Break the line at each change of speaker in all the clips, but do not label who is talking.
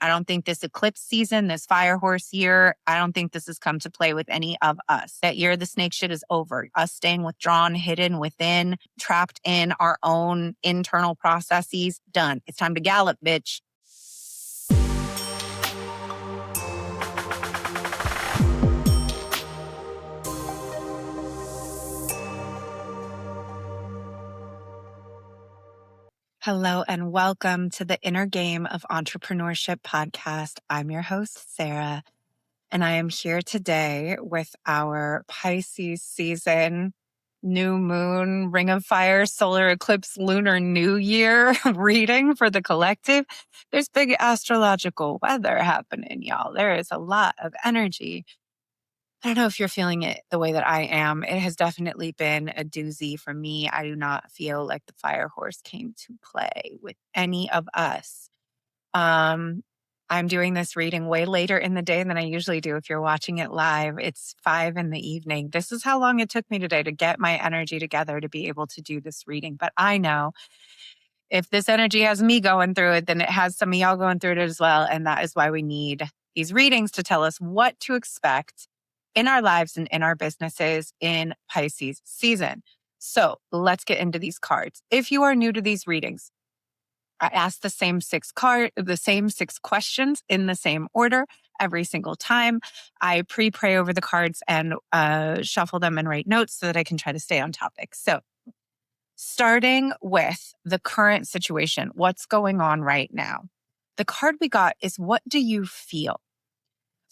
I don't think this eclipse season, this fire horse year, I don't think this has come to play with any of us. That year, the snake shit is over. Us staying withdrawn, hidden within, trapped in our own internal processes, done. It's time to gallop, bitch. Hello and welcome to the Inner Game of Entrepreneurship podcast. I'm your host, Sarah, and I am here today with our Pisces season, new moon, ring of fire, solar eclipse, lunar new year reading for the collective. There's big astrological weather happening, y'all. There is a lot of energy. I don't know if you're feeling it the way that I am. It has definitely been a doozy for me. I do not feel like the fire horse came to play with any of us. I'm doing this reading way later in the day than I usually do. If you're watching it live, it's 5 p.m. This is how long it took me today to get my energy together to be able to do this reading. But I know if this energy has me going through it, then it has some of y'all going through it as well. And that is why we need these readings to tell us what to expect in our lives and in our businesses in Pisces season. So let's get into these cards. If you are new to these readings, I ask the same six questions in the same order every single time. I pre-pray over the cards and shuffle them and write notes so that I can try to stay on topic. So starting with the current situation, what's going on right now? The card we got is, what do you feel?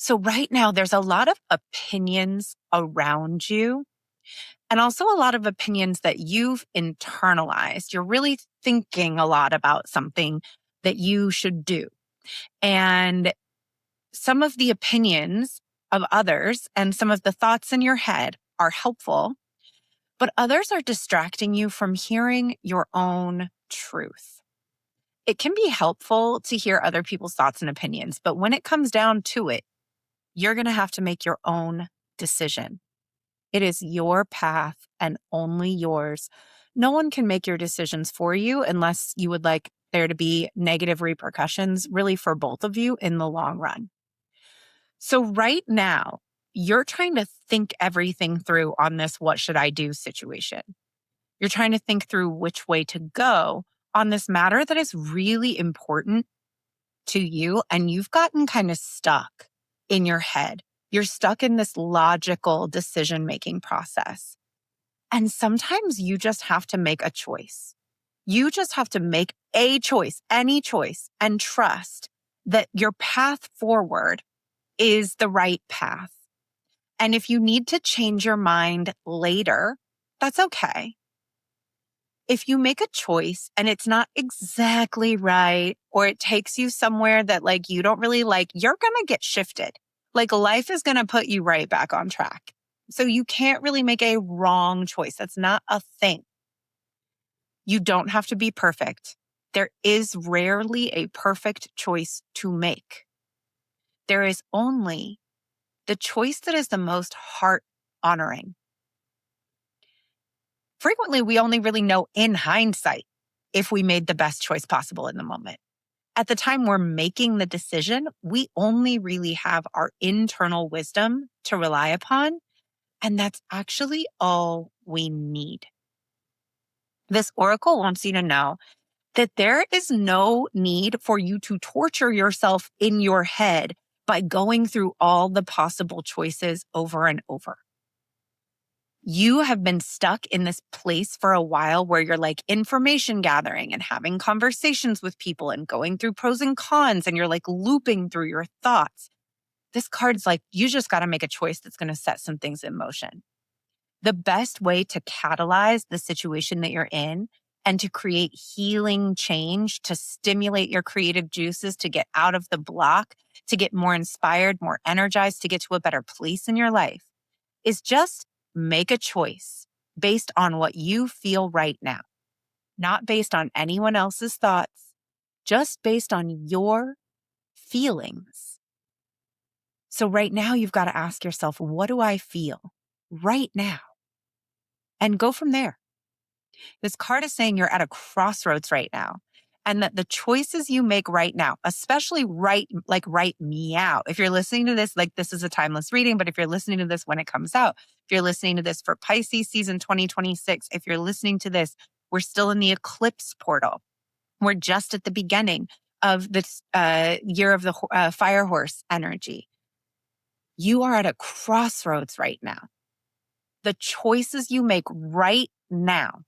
So right now, there's a lot of opinions around you and also a lot of opinions that you've internalized. You're really thinking a lot about something that you should do. And some of the opinions of others and some of the thoughts in your head are helpful, but others are distracting you from hearing your own truth. It can be helpful to hear other people's thoughts and opinions, but when it comes down to it, you're going to have to make your own decision. It is your path and only yours. No one can make your decisions for you unless you would like there to be negative repercussions, really, for both of you in the long run. So right now, you're trying to think everything through on this what should I do situation. You're trying to think through which way to go on this matter that is really important to you, and you've gotten kind of stuck in your head. You're stuck in this logical decision-making process. And sometimes you just have to make a choice. You just have to make a choice, any choice, and trust that your path forward is the right path. And if you need to change your mind later, that's okay. If you make a choice and it's not exactly right, or it takes you somewhere that like you don't really like, you're going to get shifted. Like life is going to put you right back on track. So you can't really make a wrong choice. That's not a thing. You don't have to be perfect. There is rarely a perfect choice to make. There is only the choice that is the most heart honoring. Frequently, we only really know in hindsight if we made the best choice possible in the moment. At the time we're making the decision, we only really have our internal wisdom to rely upon, and that's actually all we need. This oracle wants you to know that there is no need for you to torture yourself in your head by going through all the possible choices over and over. You have been stuck in this place for a while where you're like information gathering and having conversations with people and going through pros and cons, and you're like looping through your thoughts. This card's like, you just got to make a choice that's going to set some things in motion. The best way to catalyze the situation that you're in and to create healing change, to stimulate your creative juices, to get out of the block, to get more inspired, more energized, to get to a better place in your life, is just make a choice based on what you feel right now, not based on anyone else's thoughts, just based on your feelings. So right now, you've got to ask yourself, what do I feel right now? And go from there. This card is saying you're at a crossroads right now. And that the choices you make right now, especially right meow. If you're listening to this, like this is a timeless reading, but if you're listening to this when it comes out, if you're listening to this for Pisces season 2026, if you're listening to this, we're still in the eclipse portal. We're just at the beginning of this year of the fire horse energy. You are at a crossroads right now. The choices you make right now,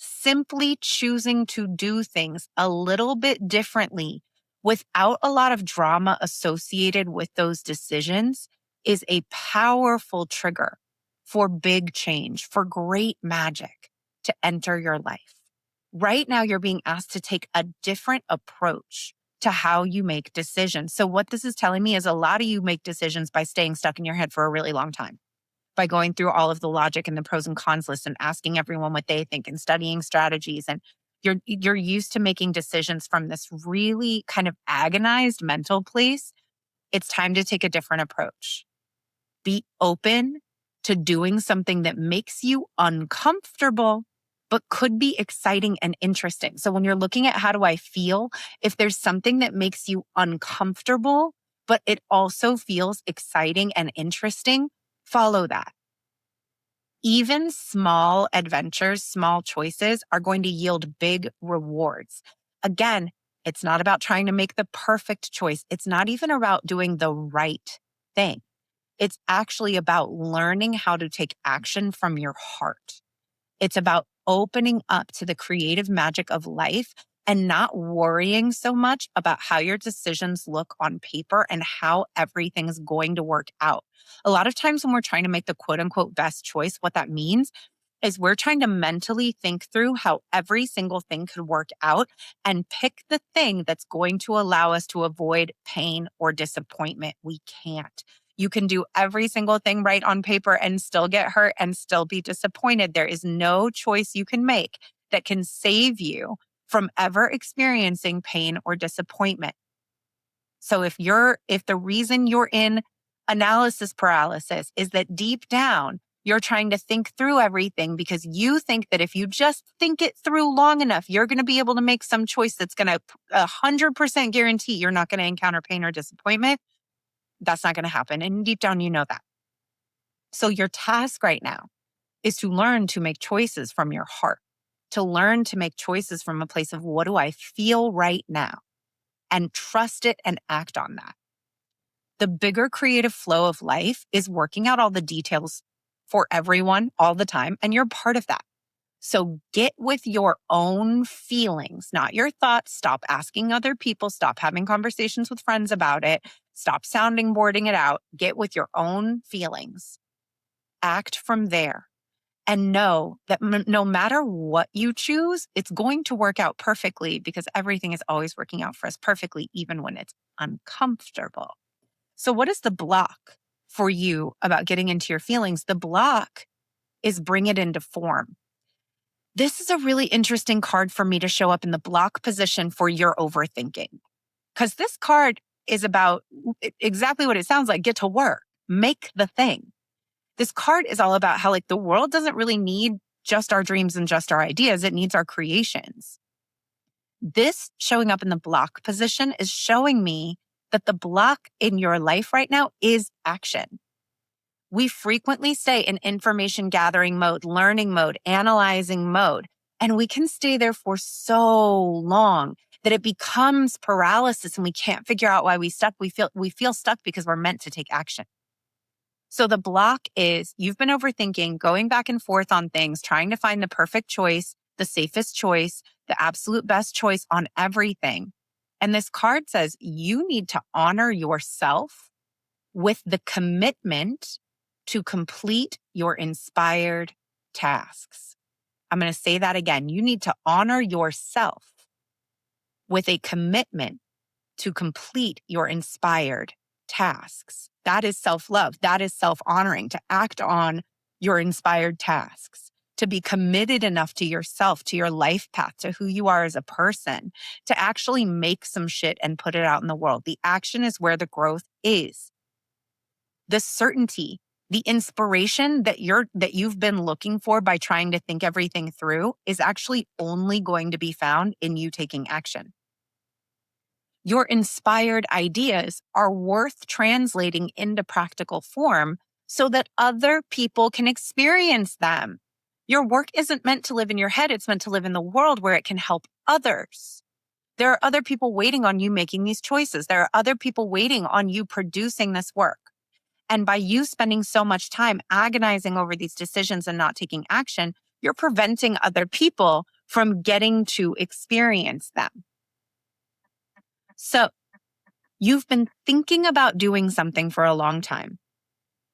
simply choosing to do things a little bit differently without a lot of drama associated with those decisions, is a powerful trigger for big change, for great magic to enter your life. Right now, you're being asked to take a different approach to how you make decisions. So what this is telling me is a lot of you make decisions by staying stuck in your head for a really long time, by going through all of the logic and the pros and cons list and asking everyone what they think and studying strategies. And you're used to making decisions from this really kind of agonized mental place. It's time to take a different approach. Be open to doing something that makes you uncomfortable, but could be exciting and interesting. So when you're looking at how do I feel, if there's something that makes you uncomfortable, but it also feels exciting and interesting, follow that. Even small adventures, small choices are going to yield big rewards. Again, it's not about trying to make the perfect choice. It's not even about doing the right thing. It's actually about learning how to take action from your heart. It's about opening up to the creative magic of life and not worrying so much about how your decisions look on paper and how everything's going to work out. A lot of times when we're trying to make the quote unquote best choice, what that means is we're trying to mentally think through how every single thing could work out and pick the thing that's going to allow us to avoid pain or disappointment. We can't. You can do every single thing right on paper and still get hurt and still be disappointed. There is no choice you can make that can save you from ever experiencing pain or disappointment. So if the reason you're in analysis paralysis is that deep down, you're trying to think through everything because you think that if you just think it through long enough, you're going to be able to make some choice that's going to 100% guarantee you're not going to encounter pain or disappointment. That's not going to happen. And deep down, you know that. So your task right now is to learn to make choices from your heart, to learn to make choices from a place of what do I feel right now, and trust it and act on that. The bigger creative flow of life is working out all the details for everyone all the time, and you're part of that. So get with your own feelings, not your thoughts. Stop asking other people. Stop having conversations with friends about it. Stop sounding boarding it out. Get with your own feelings. Act from there. And know that no matter what you choose, it's going to work out perfectly because everything is always working out for us perfectly, even when it's uncomfortable. So what is the block for you about getting into your feelings? The block is bring it into form. This is a really interesting card for me to show up in the block position for your overthinking. Because this card is about exactly what it sounds like. Get to work. Make the thing. This card is all about how the world doesn't really need just our dreams and just our ideas. It needs our creations. This showing up in the block position is showing me that the block in your life right now is action. We frequently stay in information gathering mode, learning mode, analyzing mode, and we can stay there for so long that it becomes paralysis and we can't figure out why we feel stuck because we're meant to take action. So the block is you've been overthinking, going back and forth on things, trying to find the perfect choice, the safest choice, the absolute best choice on everything. And this card says you need to honor yourself with the commitment to complete your inspired tasks. I'm going to say that again. You need to honor yourself with a commitment to complete your inspired tasks. That is self-love. That is self-honoring, to act on your inspired tasks, to be committed enough to yourself, to your life path, to who you are as a person, to actually make some shit and put it out in the world. The action is where the growth is. The certainty The inspiration that you've been looking for by trying to think everything through is actually only going to be found in you taking action. Your inspired ideas are worth translating into practical form so that other people can experience them. Your work isn't meant to live in your head. It's meant to live in the world where it can help others. There are other people waiting on you making these choices. There are other people waiting on you producing this work. And by you spending so much time agonizing over these decisions and not taking action, you're preventing other people from getting to experience them. So you've been thinking about doing something for a long time.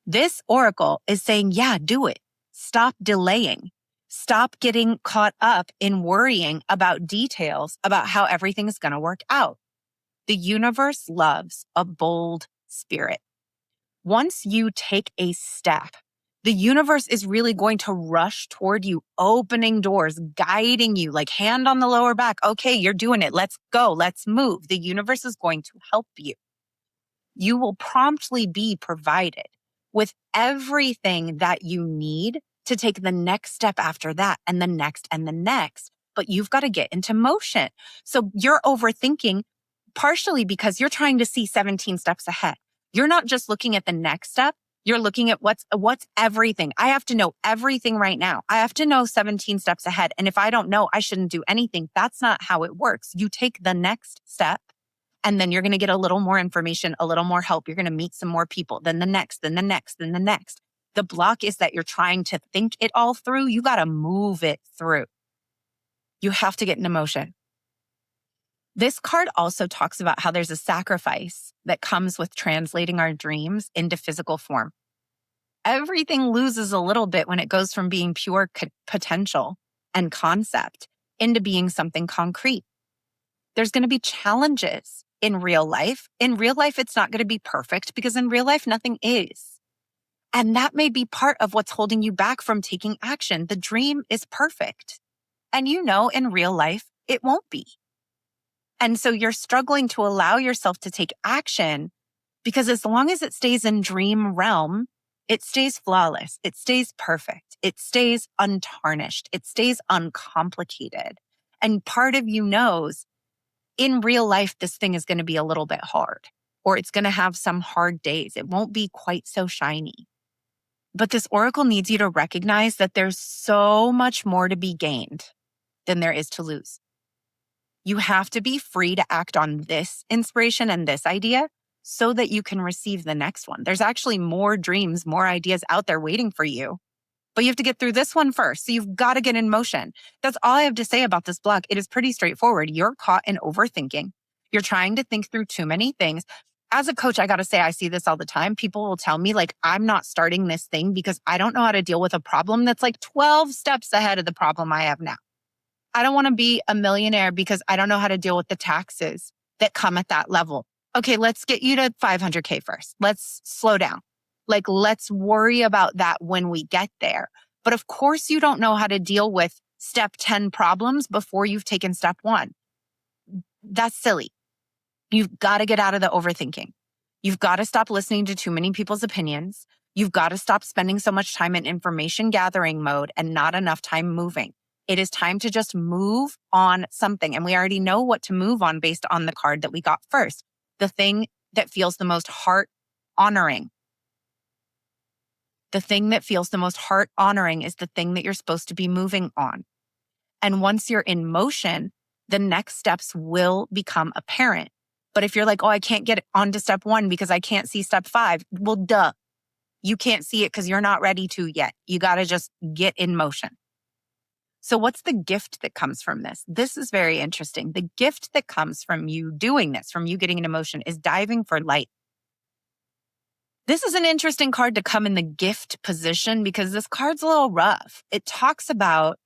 This oracle is saying, yeah, do it. Stop delaying. Stop getting caught up in worrying about details about how everything is going to work out. The universe loves a bold spirit. Once you take a step, the universe is really going to rush toward you, opening doors, guiding you, like hand on the lower back. Okay, you're doing it. Let's go. Let's move. The universe is going to help you. You will promptly be provided with everything that you need to take the next step after that and the next and the next. But you've got to get into motion. So you're overthinking partially because you're trying to see 17 steps ahead. You're not just looking at the next step. You're looking at what's everything. I have to know everything right now. I have to know 17 steps ahead. And if I don't know, I shouldn't do anything. That's not how it works. You take the next step and then you're going to get a little more information, a little more help. You're going to meet some more people, then the next, then the next, then the next. The block is that you're trying to think it all through. You got to move it through. You have to get into motion. This card also talks about how there's a sacrifice that comes with translating our dreams into physical form. Everything loses a little bit when it goes from being pure potential and concept into being something concrete. There's going to be challenges in real life. In real life, it's not going to be perfect because in real life, nothing is. And that may be part of what's holding you back from taking action. The dream is perfect. And in real life, it won't be. And so you're struggling to allow yourself to take action because as long as it stays in dream realm, it stays flawless. It stays perfect. It stays untarnished. It stays uncomplicated. And part of you knows in real life, this thing is going to be a little bit hard, or it's going to have some hard days. It won't be quite so shiny. But this oracle needs you to recognize that there's so much more to be gained than there is to lose. You have to be free to act on this inspiration and this idea so that you can receive the next one. There's actually more dreams, more ideas out there waiting for you. But you have to get through this one first. So you've got to get in motion. That's all I have to say about this block. It is pretty straightforward. You're caught in overthinking. You're trying to think through too many things. As a coach, I got to say, I see this all the time. People will tell me, like, I'm not starting this thing because I don't know how to deal with a problem that's like 12 steps ahead of the problem I have now. I don't want to be a millionaire because I don't know how to deal with the taxes that come at that level. Okay, let's get you to 500K first. Let's slow down. Like, let's worry about that when we get there. But of course, you don't know how to deal with step 10 problems before you've taken step 1. That's silly. You've got to get out of the overthinking. You've got to stop listening to too many people's opinions. You've got to stop spending so much time in information gathering mode and not enough time moving. It is time to just move on something. And we already know what to move on based on the card that we got first. The thing that feels the most heart honoring. The thing that feels the most heart honoring is the thing that you're supposed to be moving on. And once you're in motion, the next steps will become apparent. But if you're like, oh, I can't get on to step 1 because I can't see step 5. Well, duh. You can't see it because you're not ready to yet. You got to just get in motion. So what's the gift that comes from this? This is very interesting. The gift that comes from you doing this, from you getting into motion, is diving for light. This is an interesting card to come in the gift position because this card's a little rough. It talks about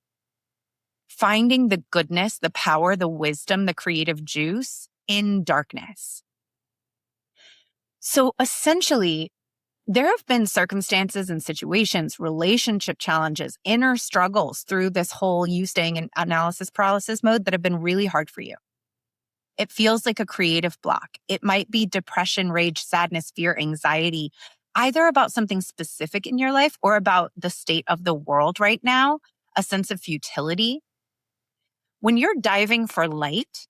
finding the goodness, the power, the wisdom, the creative juice in darkness. So essentially, there have been circumstances and situations, relationship challenges, inner struggles through this whole you staying in analysis paralysis mode that have been really hard for you. It feels like a creative block. It might be depression, rage, sadness, fear, anxiety. either about something specific in your life or about the state of the world right now, a sense of futility. When you're diving for light,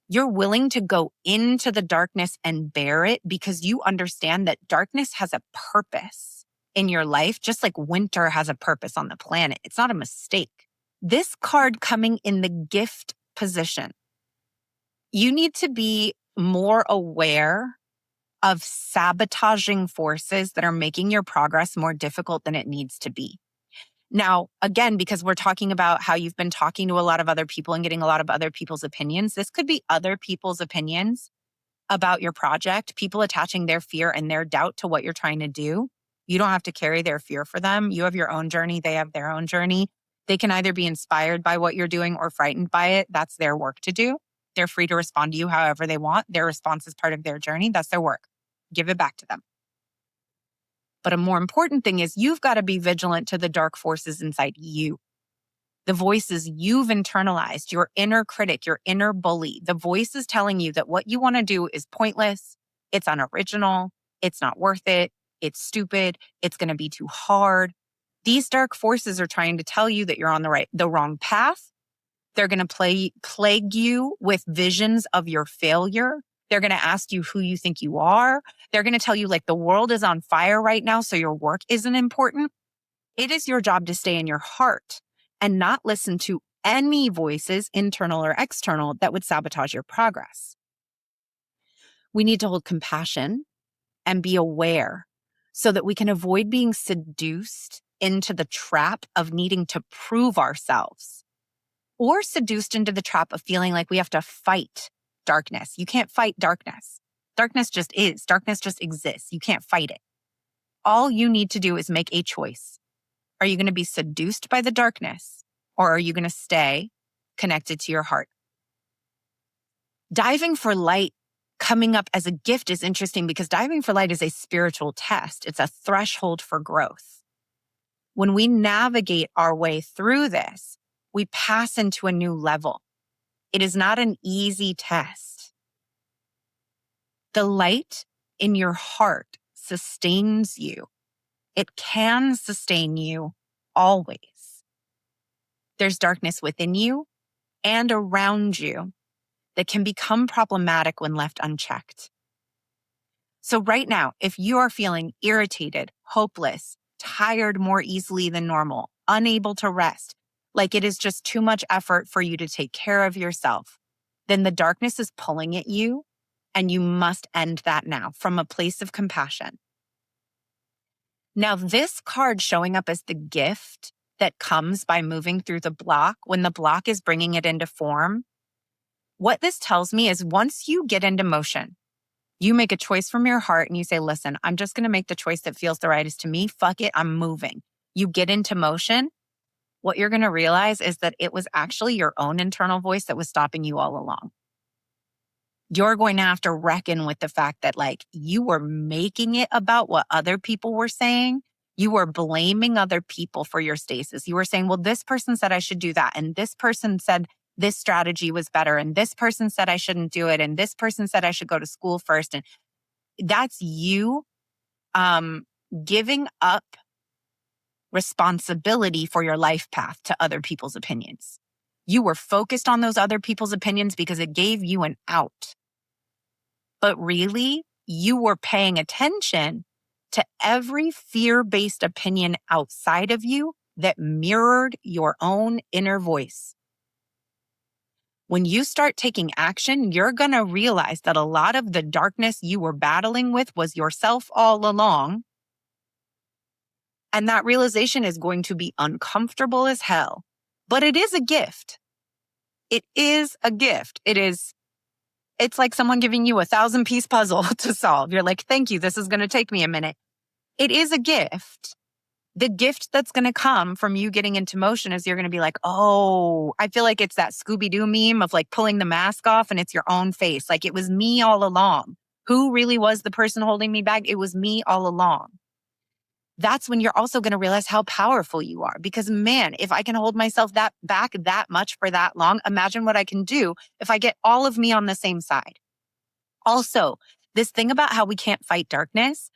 you're willing to go into the darkness and bear it because you understand that darkness has a purpose in your life, just like winter has a purpose on the planet. It's not a mistake. This card coming in the gift position, you need to be more aware of sabotaging forces that are making your progress more difficult than it needs to be. Now, again, because we're talking about how you've been talking to a lot of other people and getting a lot of other people's opinions, this could be other people's opinions about your project, people attaching their fear and their doubt to what you're trying to do. You don't have to carry their fear for them. You have your own journey. They have their own journey. They can either be inspired by what you're doing or frightened by it. That's their work to do. They're free to respond to you however they want. Their response is part of their journey. That's their work. Give it back to them. But a more important thing is you've got to be vigilant to the dark forces inside you. The voices you've internalized, your inner critic, your inner bully, the voice is telling you that what you want to do is pointless, it's unoriginal, it's not worth it, it's stupid, it's going to be too hard. These dark forces are trying to tell you that you're on the wrong path. They're going to plague you with visions of your failure. They're going to ask you who you think you are. They're going to tell you like the world is on fire right now, so your work isn't important. It is your job to stay in your heart and not listen to any voices, internal or external, that would sabotage your progress. We need to hold compassion and be aware so that we can avoid being seduced into the trap of needing to prove ourselves, or seduced into the trap of feeling like we have to fight darkness. You can't fight darkness. Darkness just is. Darkness just exists. You can't fight it. All you need to do is make a choice. Are you going to be seduced by the darkness, or are you going to stay connected to your heart? Diving for light coming up as a gift is interesting because diving for light is a spiritual test. It's a threshold for growth. When we navigate our way through this, we pass into a new level. It is not an easy test. The light in your heart sustains you. It can sustain you always. There's darkness within you and around you that can become problematic when left unchecked. So right now, if you are feeling irritated, hopeless, tired more easily than normal, unable to rest, like it is just too much effort for you to take care of yourself, then the darkness is pulling at you, and you must end that now from a place of compassion. Now, this card showing up as the gift that comes by moving through the block, when the block is bringing it into form, what this tells me is once you get into motion, you make a choice from your heart and you say, listen, I'm just going to make the choice that feels the rightest to me. Fuck it, I'm moving. You get into motion. What you're going to realize is that it was actually your own internal voice that was stopping you all along. You're going to have to reckon with the fact that like you were making it about what other people were saying. You were blaming other people for your stasis. You were saying, well, this person said I should do that. And this person said this strategy was better. And this person said I shouldn't do it. And this person said I should go to school first. And that's you giving up responsibility for your life path to other people's opinions. You were focused on those other people's opinions because it gave you an out. But really, you were paying attention to every fear-based opinion outside of you that mirrored your own inner voice. When you start taking action, you're going to realize that a lot of the darkness you were battling with was yourself all along. And that realization is going to be uncomfortable as hell. But it is a gift. It is a gift. It's like someone giving you a 1,000-piece puzzle to solve. You're like, thank you. This is going to take me a minute. It is a gift. The gift that's going to come from you getting into motion is you're going to be like, oh, I feel like it's that Scooby-Doo meme of like pulling the mask off and it's your own face. Like it was me all along. Who really was the person holding me back? It was me all along. That's when you're also going to realize how powerful you are. Because man, if I can hold myself back that much for that long, imagine what I can do if I get all of me on the same side. Also, this thing about how we can't fight darkness,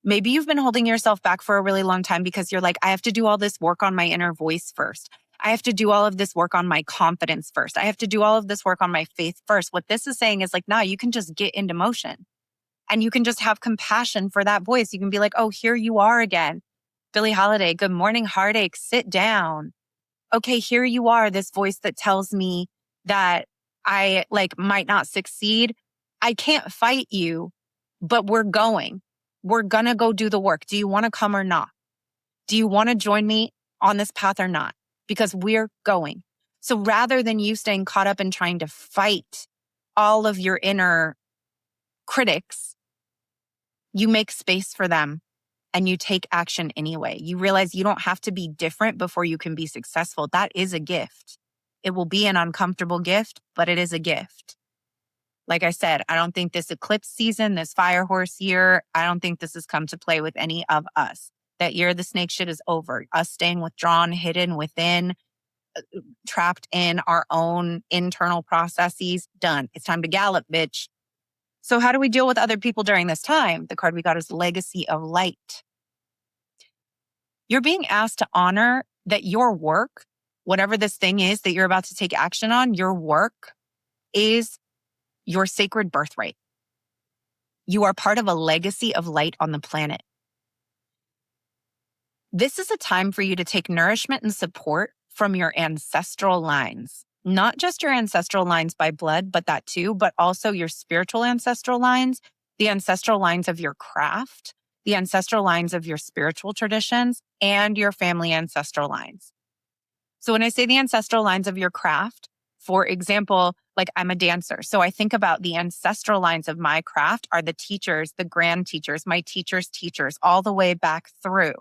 Maybe you've been holding yourself back for a really long time because you're like, I have to do all this work on my inner voice first. I have to do all of this work on my confidence first. I have to do all of this work on my faith first. What this is saying is like, nah, you can just get into motion and you can just have compassion for that voice. You can be like, oh, here you are again. Billie Holiday, good morning, heartache, sit down. Okay, here you are, this voice that tells me that I might not succeed. I can't fight you, but we're going. We're going to go do the work. Do you want to come or not? Do you want to join me on this path or not? Because we're going. So rather than you staying caught up in trying to fight all of your inner critics, you make space for them and you take action anyway. You realize you don't have to be different before you can be successful. That is a gift. It will be an uncomfortable gift, but it is a gift. Like I said, I don't think this eclipse season, this fire horse year, I don't think this has come to play with any of us. That year, the snake shit is over. Us staying withdrawn, hidden within, trapped in our own internal processes, done. It's time to gallop, bitch. So how do we deal with other people during this time? The card we got is Legacy of Light. You're being asked to honor that your work, whatever this thing is that you're about to take action on, your work is your sacred birthright. You are part of a legacy of light on the planet. This is a time for you to take nourishment and support from your ancestral lines. Not just your ancestral lines by blood, but that too, but also your spiritual ancestral lines, the ancestral lines of your craft, the ancestral lines of your spiritual traditions, and your family ancestral lines. So when I say the ancestral lines of your craft, for example, like I'm a dancer. So I think about the ancestral lines of my craft are the teachers, the grand teachers, my teachers' teachers, all the way back through,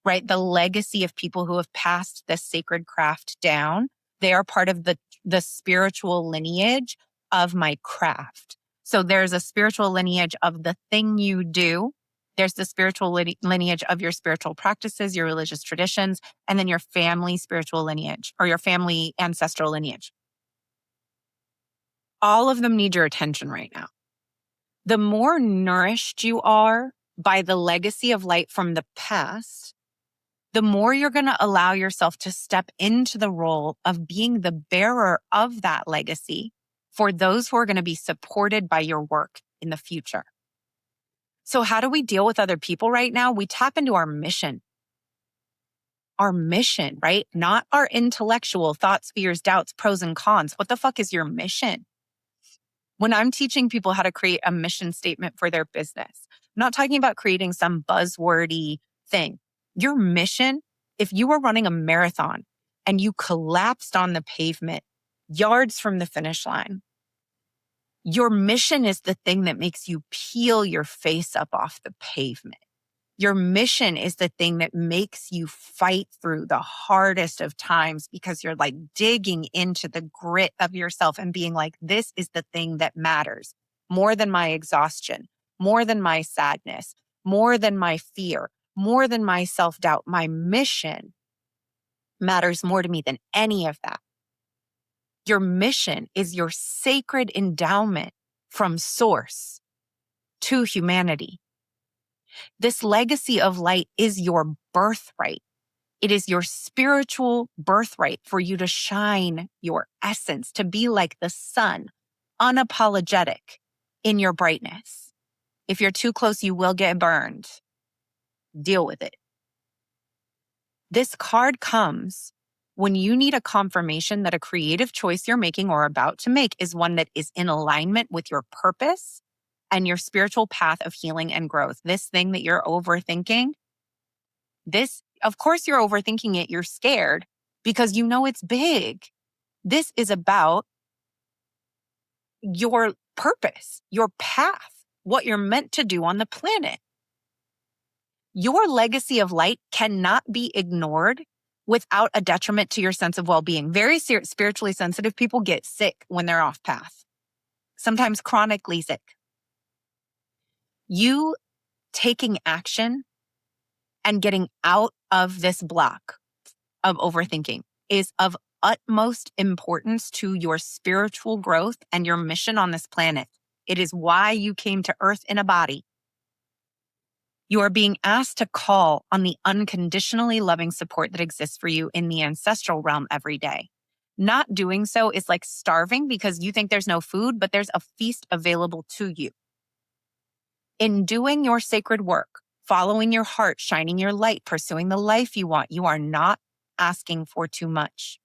right? The legacy of people who have passed this sacred craft down. They are part of the spiritual lineage of my craft. So there's a spiritual lineage of the thing you do. There's the spiritual lineage of your spiritual practices, your religious traditions, and then your family spiritual lineage or your family ancestral lineage. All of them need your attention right now. The more nourished you are by the legacy of light from the past, the more you're going to allow yourself to step into the role of being the bearer of that legacy for those who are going to be supported by your work in the future. So how do we deal with other people right now? We tap into our mission. Our mission, right? Not our intellectual thoughts, fears, doubts, pros and cons. What the fuck is your mission? When I'm teaching people how to create a mission statement for their business, I'm not talking about creating some buzzwordy thing. Your mission, if you were running a marathon and you collapsed on the pavement yards from the finish line, your mission is the thing that makes you peel your face up off the pavement. Your mission is the thing that makes you fight through the hardest of times because you're like digging into the grit of yourself and being like, this is the thing that matters more than my exhaustion, more than my sadness, more than my fear, more than my self-doubt. My mission matters more to me than any of that. Your mission is your sacred endowment from source to humanity. This legacy of light is your birthright. It is your spiritual birthright for you to shine your essence, to be like the sun, unapologetic in your brightness. If you're too close, you will get burned. Deal with it. This card comes when you need a confirmation that a creative choice you're making or about to make is one that is in alignment with your purpose and your spiritual path of healing and growth. This thing that you're overthinking, of course you're overthinking it. You're scared because you know it's big. This is about your purpose, your path, what you're meant to do on the planet. Your legacy of light cannot be ignored without a detriment to your sense of well-being. Very spiritually sensitive people get sick when they're off path, sometimes chronically sick. You taking action and getting out of this block of overthinking is of utmost importance to your spiritual growth and your mission on this planet. It is why you came to Earth in a body. You are being asked to call on the unconditionally loving support that exists for you in the ancestral realm every day. Not doing so is like starving because you think there's no food, but there's a feast available to you. In doing your sacred work, following your heart, shining your light, pursuing the life you want, you are not asking for too much.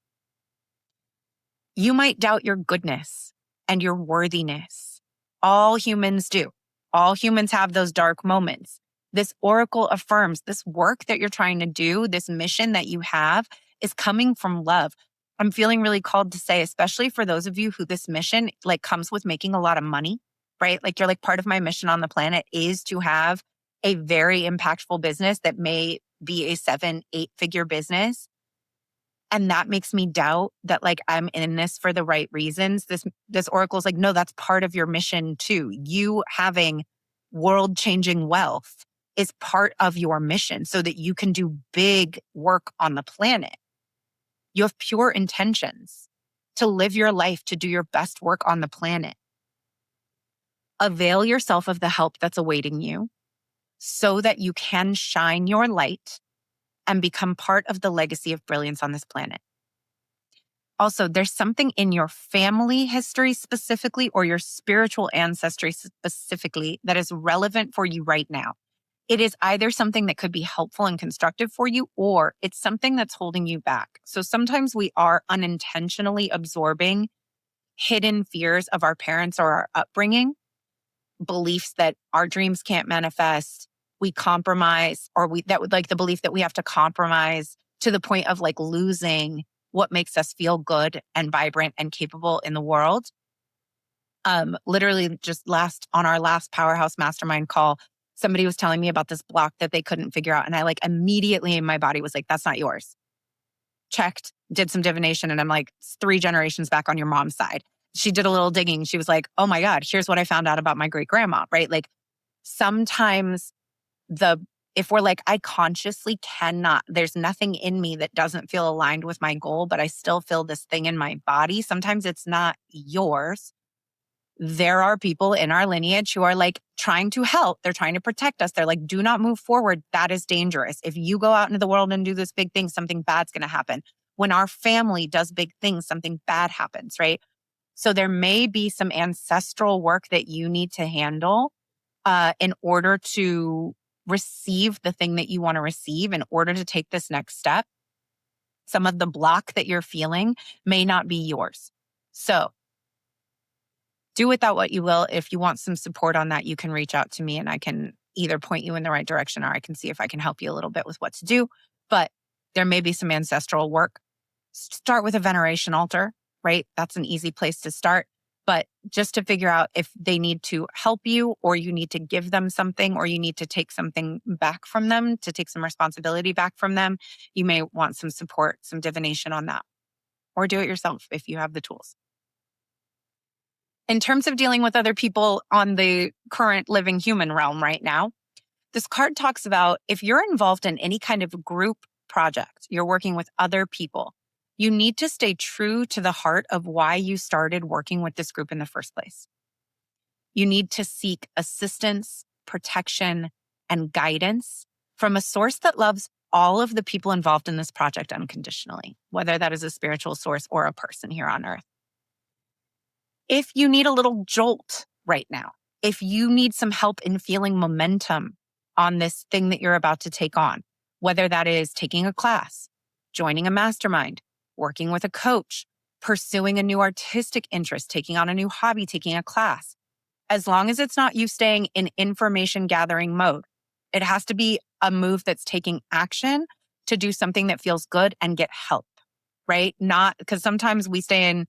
You might doubt your goodness and your worthiness. All humans do. All humans have those dark moments. This oracle affirms this work that you're trying to do, this mission that you have is coming from love. I'm feeling really called to say, especially for those of you who this mission like comes with making a lot of money, right? Like you're like part of my mission on the planet is to have a very impactful business that may be a 7-8 figure business. And that makes me doubt that like I'm in this for the right reasons. This oracle is like, no, that's part of your mission too. You having world-changing wealth is part of your mission so that you can do big work on the planet. You have pure intentions to live your life, to do your best work on the planet. Avail yourself of the help that's awaiting you so that you can shine your light and become part of the legacy of brilliance on this planet. Also, there's something in your family history specifically or your spiritual ancestry specifically that is relevant for you right now. It is either something that could be helpful and constructive for you, or it's something that's holding you back. So sometimes we are unintentionally absorbing hidden fears of our parents or our upbringing, beliefs that our dreams can't manifest, we compromise, or that would like the belief that we have to compromise to the point of like losing what makes us feel good and vibrant and capable in the world. Literally just on our last Powerhouse Mastermind call, somebody was telling me about this block that they couldn't figure out. And I like immediately in my body was like, that's not yours. Checked, did some divination. And I'm like, it's 3 generations back on your mom's side. She did a little digging. She was like, oh my God, here's what I found out about my great grandma, right? Like sometimes if we're like, I consciously cannot, there's nothing in me that doesn't feel aligned with my goal, but I still feel this thing in my body. Sometimes it's not yours. There are people in our lineage who are like trying to help. They're trying to protect us. They're like, do not move forward. That is dangerous. If you go out into the world and do this big thing, something bad's going to happen. When our family does big things, something bad happens, right? So there may be some ancestral work that you need to handle in order to receive the thing that you want to receive, in order to take this next step. Some of the block that you're feeling may not be yours. So do with that what you will. If you want some support on that, you can reach out to me and I can either point you in the right direction or I can see if I can help you a little bit with what to do. But there may be some ancestral work. Start with a veneration altar, right? That's an easy place to start. But just to figure out if they need to help you or you need to give them something or you need to take something back from them, to take some responsibility back from them, you may want some support, some divination on that. Or do it yourself if you have the tools. In terms of dealing with other people on the current living human realm right now, this card talks about if you're involved in any kind of group project, you're working with other people, you need to stay true to the heart of why you started working with this group in the first place. You need to seek assistance, protection, and guidance from a source that loves all of the people involved in this project unconditionally, whether that is a spiritual source or a person here on earth. If you need a little jolt right now, if you need some help in feeling momentum on this thing that you're about to take on, whether that is taking a class, joining a mastermind, working with a coach, pursuing a new artistic interest, taking on a new hobby, taking a class, as long as it's not you staying in information gathering mode, it has to be a move that's taking action to do something that feels good and get help, right? Not because sometimes we say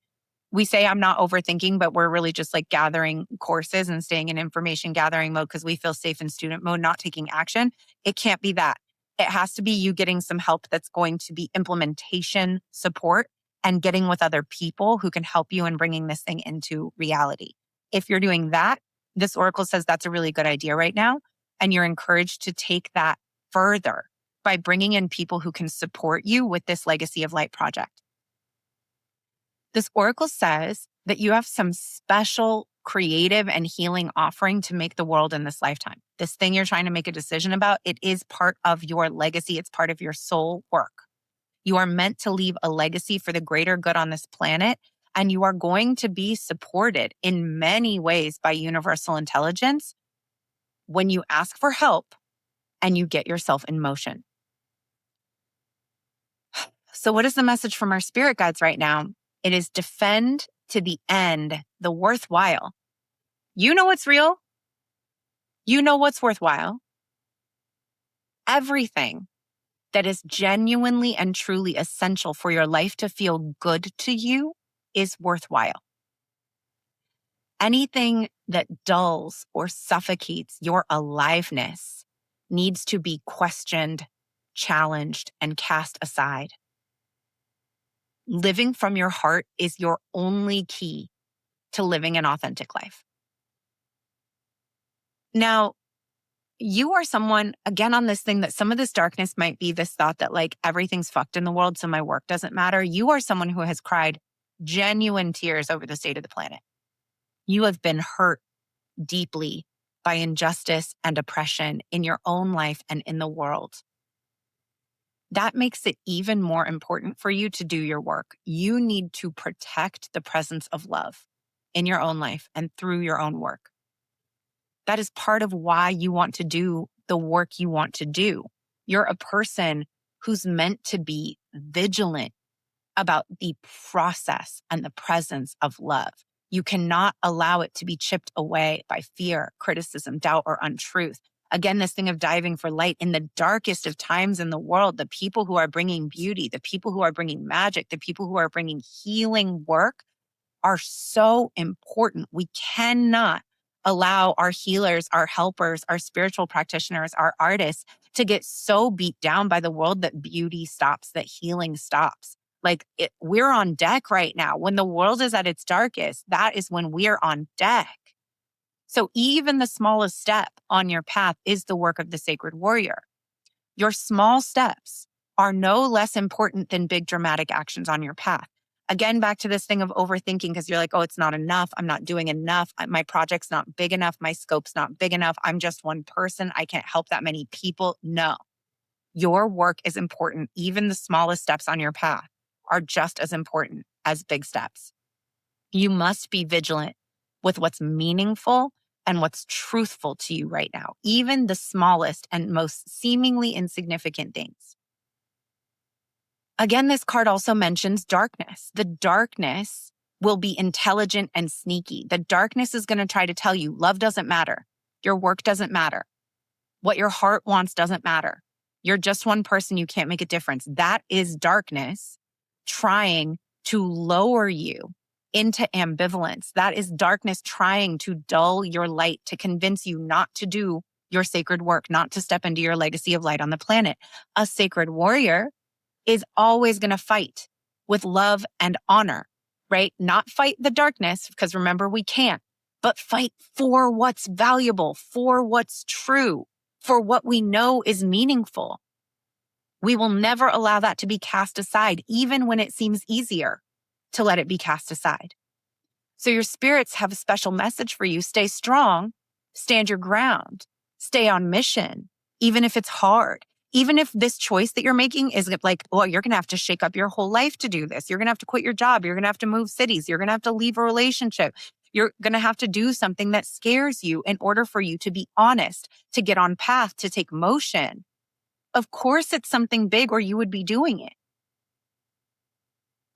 I'm not overthinking, but we're really just like gathering courses and staying in information gathering mode because we feel safe in student mode, not taking action. It can't be that. It has to be you getting some help that's going to be implementation support and getting with other people who can help you in bringing this thing into reality. If you're doing that, this oracle says that's a really good idea right now. And you're encouraged to take that further by bringing in people who can support you with this Legacy of Light project. This oracle says that you have some special creative and healing offering to make the world in this lifetime. This thing you're trying to make a decision about, it is part of your legacy. It's part of your soul work. You are meant to leave a legacy for the greater good on this planet, and you are going to be supported in many ways by universal intelligence when you ask for help and you get yourself in motion. So what is the message from our spirit guides right now? It is defend to the end the worthwhile. You know what's real. You know what's worthwhile. Everything that is genuinely and truly essential for your life to feel good to you is worthwhile. Anything that dulls or suffocates your aliveness needs to be questioned, challenged, and cast aside. Living from your heart is your only key to living an authentic life. Now, you are someone, again, on this thing that some of this darkness might be this thought that like everything's fucked in the world, so my work doesn't matter. You are someone who has cried genuine tears over the state of the planet. You have been hurt deeply by injustice and oppression in your own life and in the world. That makes it even more important for you to do your work. You need to protect the presence of love in your own life and through your own work. That is part of why you want to do the work you want to do. You're a person who's meant to be vigilant about the process and the presence of love. You cannot allow it to be chipped away by fear, criticism, doubt, or untruth. Again, this thing of diving for light in the darkest of times in the world, the people who are bringing beauty, the people who are bringing magic, the people who are bringing healing work are so important. We cannot allow our healers, our helpers, our spiritual practitioners, our artists to get so beat down by the world that beauty stops, that healing stops. We're on deck right now. When the world is at its darkest, that is when we're on deck. So even the smallest step on your path is the work of the sacred warrior. Your small steps are no less important than big dramatic actions on your path. Again, back to this thing of overthinking because you're like, oh, it's not enough. I'm not doing enough. My project's not big enough. My scope's not big enough. I'm just one person. I can't help that many people. No, your work is important. Even the smallest steps on your path are just as important as big steps. You must be vigilant with what's meaningful and what's truthful to you right now, even the smallest and most seemingly insignificant things. Again, this card also mentions darkness. The darkness will be intelligent and sneaky. The darkness is going to try to tell you love doesn't matter. Your work doesn't matter. What your heart wants doesn't matter. You're just one person. You can't make a difference. That is darkness trying to lower you into ambivalence. That is darkness trying to dull your light, to convince you not to do your sacred work, not to step into your legacy of light on the planet. A sacred warrior is always going to fight with love and honor, right? Not fight the darkness, because remember, we can't, but fight for what's valuable, for what's true, for what we know is meaningful. We will never allow that to be cast aside, even when it seems easier to let it be cast aside. So your spirits have a special message for you. Stay strong, stand your ground, stay on mission, even if it's hard. Even if this choice that you're making is like, well, you're going to have to shake up your whole life to do this. You're going to have to quit your job. You're going to have to move cities. You're going to have to leave a relationship. You're going to have to do something that scares you in order for you to be honest, to get on path, to take motion. Of course, it's something big or you would be doing it.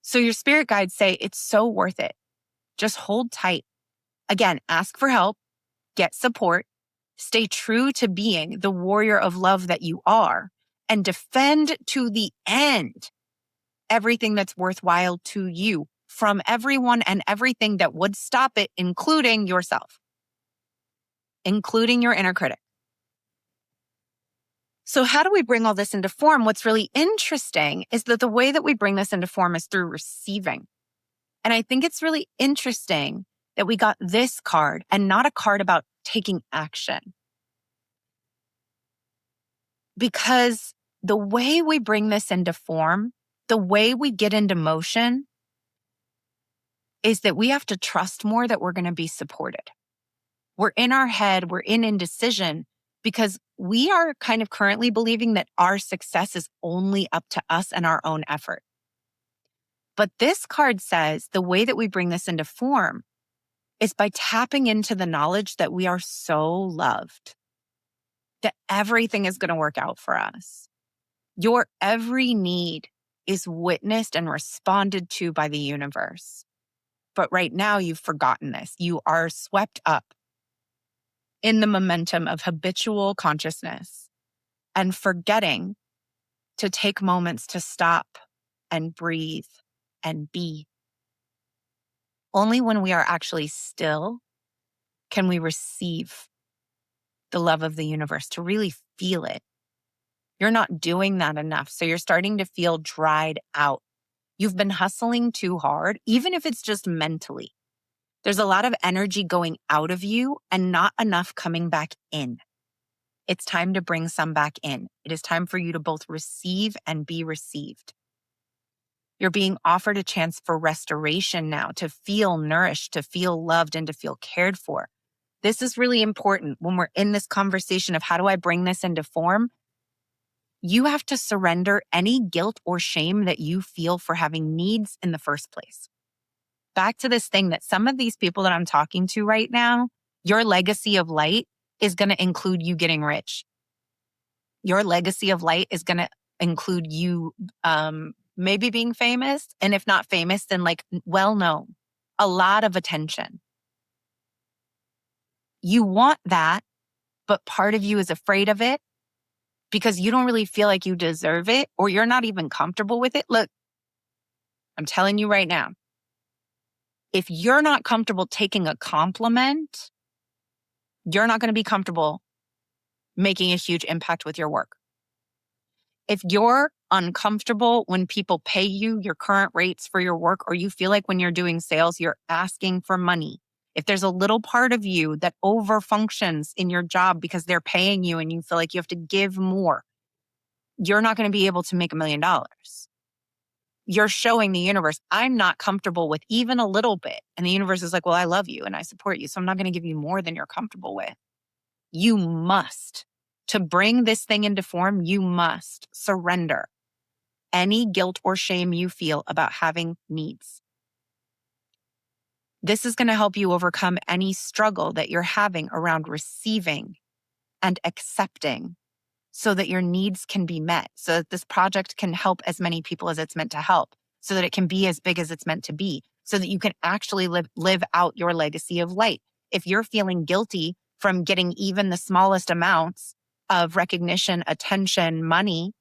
So your spirit guides say it's so worth it. Just hold tight. Again, ask for help, get support, stay true to being the warrior of love that you are, and defend to the end everything that's worthwhile to you from everyone and everything that would stop it, including yourself, including your inner critic. So how do we bring all this into form? What's really interesting is that the way that we bring this into form is through receiving. And I think it's really interesting that we got this card and not a card about taking action. Because the way we bring this into form, the way we get into motion is that we have to trust more that we're going to be supported. We're in our head, we're in indecision because we are kind of currently believing that our success is only up to us and our own effort. But this card says the way that we bring this into form is by tapping into the knowledge that we are so loved, that everything is going to work out for us. Your every need is witnessed and responded to by the universe. But right now, you've forgotten this. You are swept up in the momentum of habitual consciousness and forgetting to take moments to stop and breathe and be. Only when we are actually still can we receive the love of the universe, to really feel it. You're not doing that enough. So you're starting to feel dried out. You've been hustling too hard, even if it's just mentally. There's a lot of energy going out of you and not enough coming back in. It's time to bring some back in. It is time for you to both receive and be received. You're being offered a chance for restoration now, to feel nourished, to feel loved, and to feel cared for. This is really important when we're in this conversation of how do I bring this into form? You have to surrender any guilt or shame that you feel for having needs in the first place. Back to this thing that some of these people that I'm talking to right now, your legacy of light is going to include you getting rich. Your legacy of light is going to include you maybe being famous. And if not famous, then like well-known, a lot of attention. You want that, but part of you is afraid of it because you don't really feel like you deserve it, or you're not even comfortable with it. Look, I'm telling you right now, if you're not comfortable taking a compliment, you're not going to be comfortable making a huge impact with your work. If you're uncomfortable when people pay you your current rates for your work, or you feel like when you're doing sales, you're asking for money, if there's a little part of you that overfunctions in your job because they're paying you and you feel like you have to give more, you're not going to be able to make $1 million. You're showing the universe, I'm not comfortable with even a little bit. And the universe is like, well, I love you and I support you, so I'm not going to give you more than you're comfortable with. You must, to bring this thing into form, you must surrender any guilt or shame you feel about having needs. This is going to help you overcome any struggle that you're having around receiving and accepting so that your needs can be met, so that this project can help as many people as it's meant to help, so that it can be as big as it's meant to be, so that you can actually live out your legacy of light. If you're feeling guilty from getting even the smallest amounts of recognition, attention, money,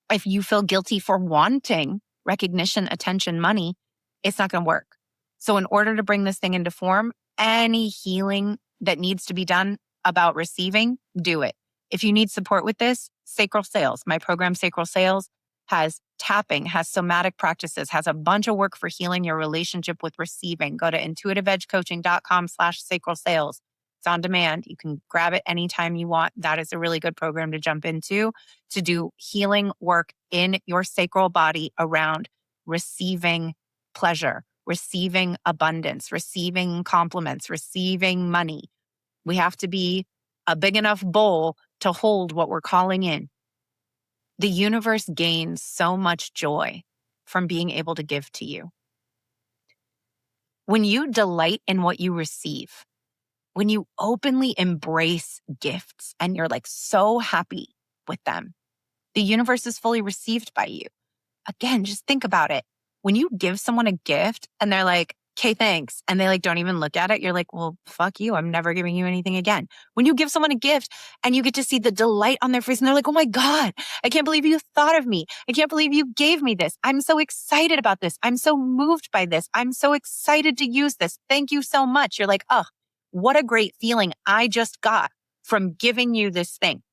if you feel guilty for wanting recognition, attention, money, it's not going to work. So in order to bring this thing into form, any healing that needs to be done about receiving, do it. If you need support with this, Sacral Sales, my program Sacral Sales has tapping, has somatic practices, has a bunch of work for healing your relationship with receiving. Go to intuitiveedgecoaching.com/sacral sales. It's on demand. You can grab it anytime you want. That is a really good program to jump into, to do healing work in your sacral body around receiving pleasure, receiving abundance, receiving compliments, receiving money. We have to be a big enough bowl to hold what we're calling in. The universe gains so much joy from being able to give to you. When you delight in what you receive, when you openly embrace gifts and you're like so happy with them, the universe is fully received by you. Again, just think about it. When you give someone a gift and they're like, okay, thanks, and they like don't even look at it, you're like, well, fuck you. I'm never giving you anything again. When you give someone a gift and you get to see the delight on their face and they're like, oh my God, I can't believe you thought of me. I can't believe you gave me this. I'm so excited about this. I'm so moved by this. I'm so excited to use this. Thank you so much. You're like, oh, what a great feeling I just got from giving you this thing.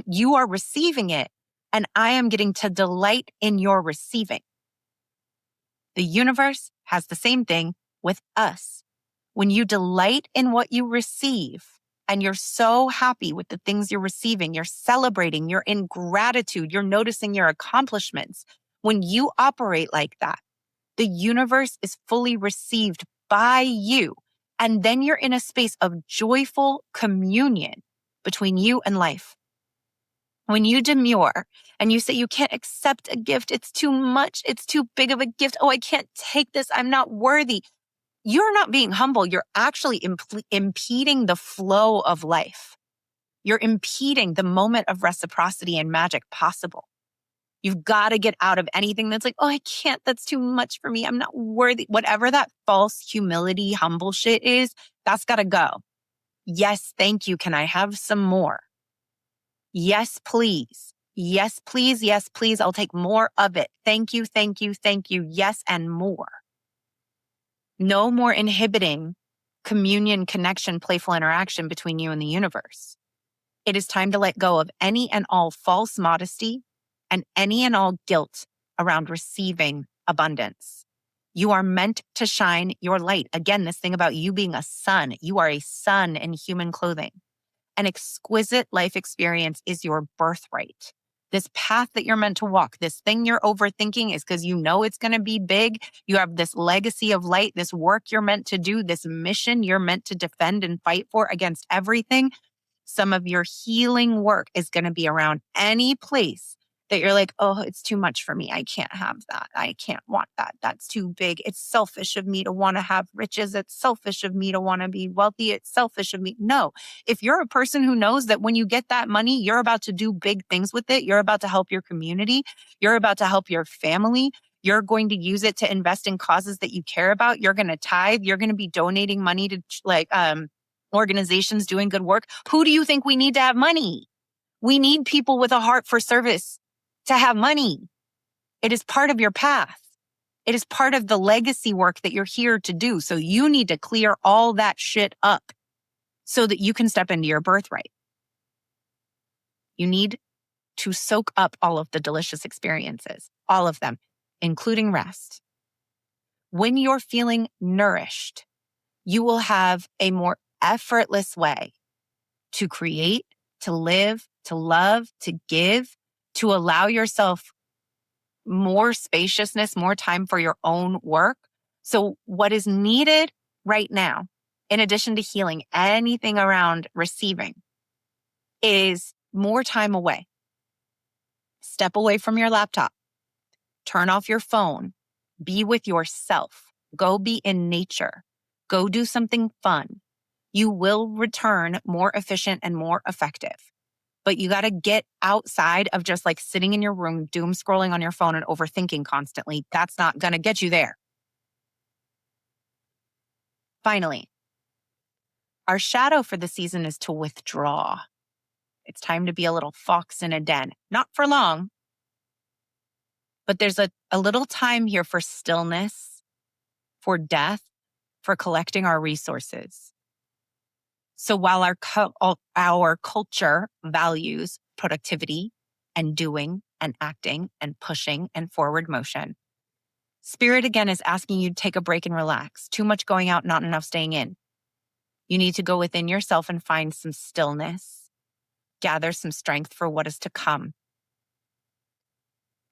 You are receiving it, and I am getting to delight in your receiving. The universe has the same thing with us. When you delight in what you receive and you're so happy with the things you're receiving, you're celebrating, you're in gratitude, you're noticing your accomplishments. When you operate like that, The universe is fully received by you. And then you're in a space of joyful communion between you and life. When you demur and you say you can't accept a gift, it's too much, it's too big of a gift. Oh, I can't take this. I'm not worthy. You're not being humble. You're actually impeding the flow of life. You're impeding the moment of reciprocity and magic possible. You've got to get out of anything that's like, oh, I can't. That's too much for me. I'm not worthy. Whatever that false humility, humble shit is, that's got to go. Yes, thank you. Can I have some more? Yes, please. Yes, please. Yes, please. I'll take more of it. Thank you. Thank you. Thank you. Yes, and more. No more inhibiting communion, connection, playful interaction between you and the universe. It is time to let go of any and all false modesty and any and all guilt around receiving abundance. You are meant to shine your light. Again, this thing about you being a sun. You are a sun in human clothing. An exquisite life experience is your birthright. This path that you're meant to walk, this thing you're overthinking is because you know it's going to be big. You have this legacy of light, this work you're meant to do, this mission you're meant to defend and fight for against everything. Some of your healing work is going to be around any place that you're like, oh, it's too much for me. I can't have that. I can't want that. That's too big. It's selfish of me to want to have riches. It's selfish of me to want to be wealthy. It's selfish of me. No, if you're a person who knows that when you get that money, you're about to do big things with it. You're about to help your community. You're about to help your family. You're going to use it to invest in causes that you care about. You're going to tithe. You're going to be donating money to organizations doing good work. Who do you think we need to have money? We need people with a heart for service to have money. It is part of your path. It is part of the legacy work that you're here to do. So you need to clear all that shit up so that you can step into your birthright. You need to soak up all of the delicious experiences, all of them, including rest. When you're feeling nourished, you will have a more effortless way to create, to live, to love, to give, to allow yourself more spaciousness, more time for your own work. So what is needed right now, in addition to healing, anything around receiving, is more time away. Step away from your laptop, turn off your phone, be with yourself, go be in nature, go do something fun. You will return more efficient and more effective. But you got to get outside of just like sitting in your room, doom scrolling on your phone and overthinking constantly. That's not going to get you there. Finally, our shadow for the season is to withdraw. It's time to be a little fox in a den. Not for long, but there's a little time here for stillness, for death, for collecting our resources. So while our culture values productivity and doing and acting and pushing and forward motion, Spirit again is asking you to take a break and relax. Too much going out, not enough staying in. You need to go within yourself and find some stillness, gather some strength for what is to come.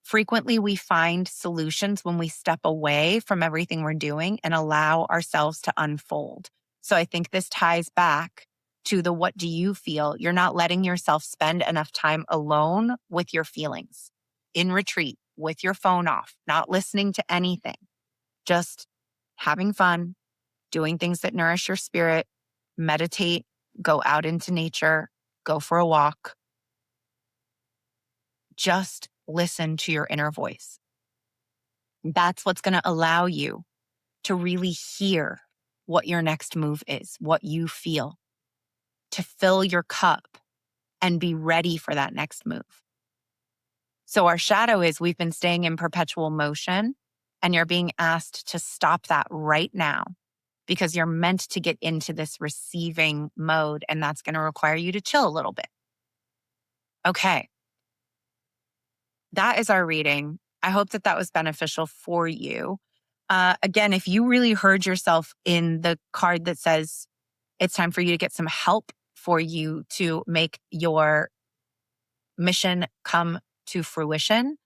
Frequently, we find solutions when we step away from everything we're doing and allow ourselves to unfold. So I think this ties back to the what do you feel? You're not letting yourself spend enough time alone with your feelings, in retreat, with your phone off, not listening to anything, just having fun, doing things that nourish your spirit, meditate, go out into nature, go for a walk. Just listen to your inner voice. That's what's going to allow you to really hear what your next move is, what you feel, to fill your cup and be ready for that next move. So our shadow is we've been staying in perpetual motion and you're being asked to stop that right now because you're meant to get into this receiving mode and that's going to require you to chill a little bit. Okay. That is our reading. I hope that that was beneficial for you. Again, if you really heard yourself in the card that says it's time for you to get some help for you to make your mission come to fruition,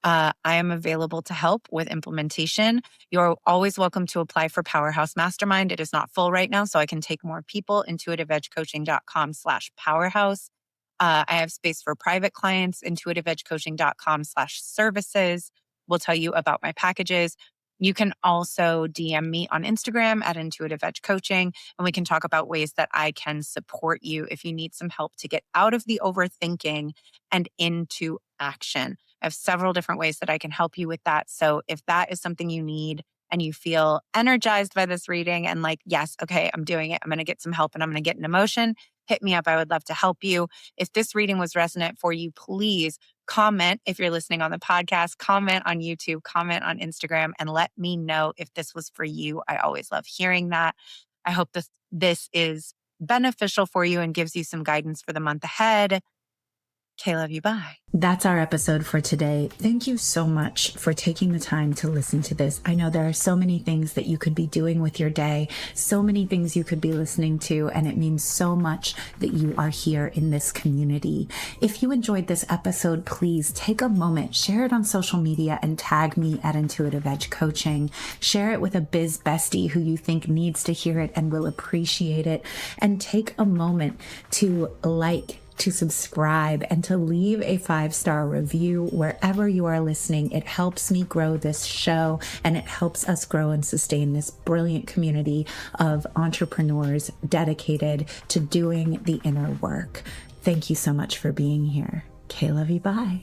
I am available to help with implementation. You're always welcome to apply for Powerhouse Mastermind. It is not full right now, so I can take more people. intuitiveedgecoaching.com/powerhouse. I have space for private clients. intuitiveedgecoaching.com/services will tell you about my packages. You can also DM me on Instagram at Intuitive Edge Coaching, and we can talk about ways that I can support you if you need some help to get out of the overthinking and into action. I have several different ways that I can help you with that. So if that is something you need and you feel energized by this reading and like, yes, okay, I'm doing it, I'm going to get some help and I'm going to get an emotion, hit me up. I would love to help you. If this reading was resonant for you, please comment. If you're listening on the podcast, comment on YouTube, comment on Instagram, and let me know if this was for you. I always love hearing that. I hope this is beneficial for you and gives you some guidance for the month ahead. Okay, love you. Bye. That's our episode for today. Thank you so much for taking the time to listen to this. I know there are so many things that you could be doing with your day, so many things you could be listening to, and it means so much that you are here in this community. If you enjoyed this episode, please take a moment, share it on social media, and tag me at Intuitive Edge Coaching. Share it with a biz bestie who you think needs to hear it and will appreciate it. And take a moment to to subscribe, and to leave a 5-star review wherever you are listening. It helps me grow this show, and it helps us grow and sustain this brilliant community of entrepreneurs dedicated to doing the inner work. Thank you so much for being here. Okay, love you. Bye.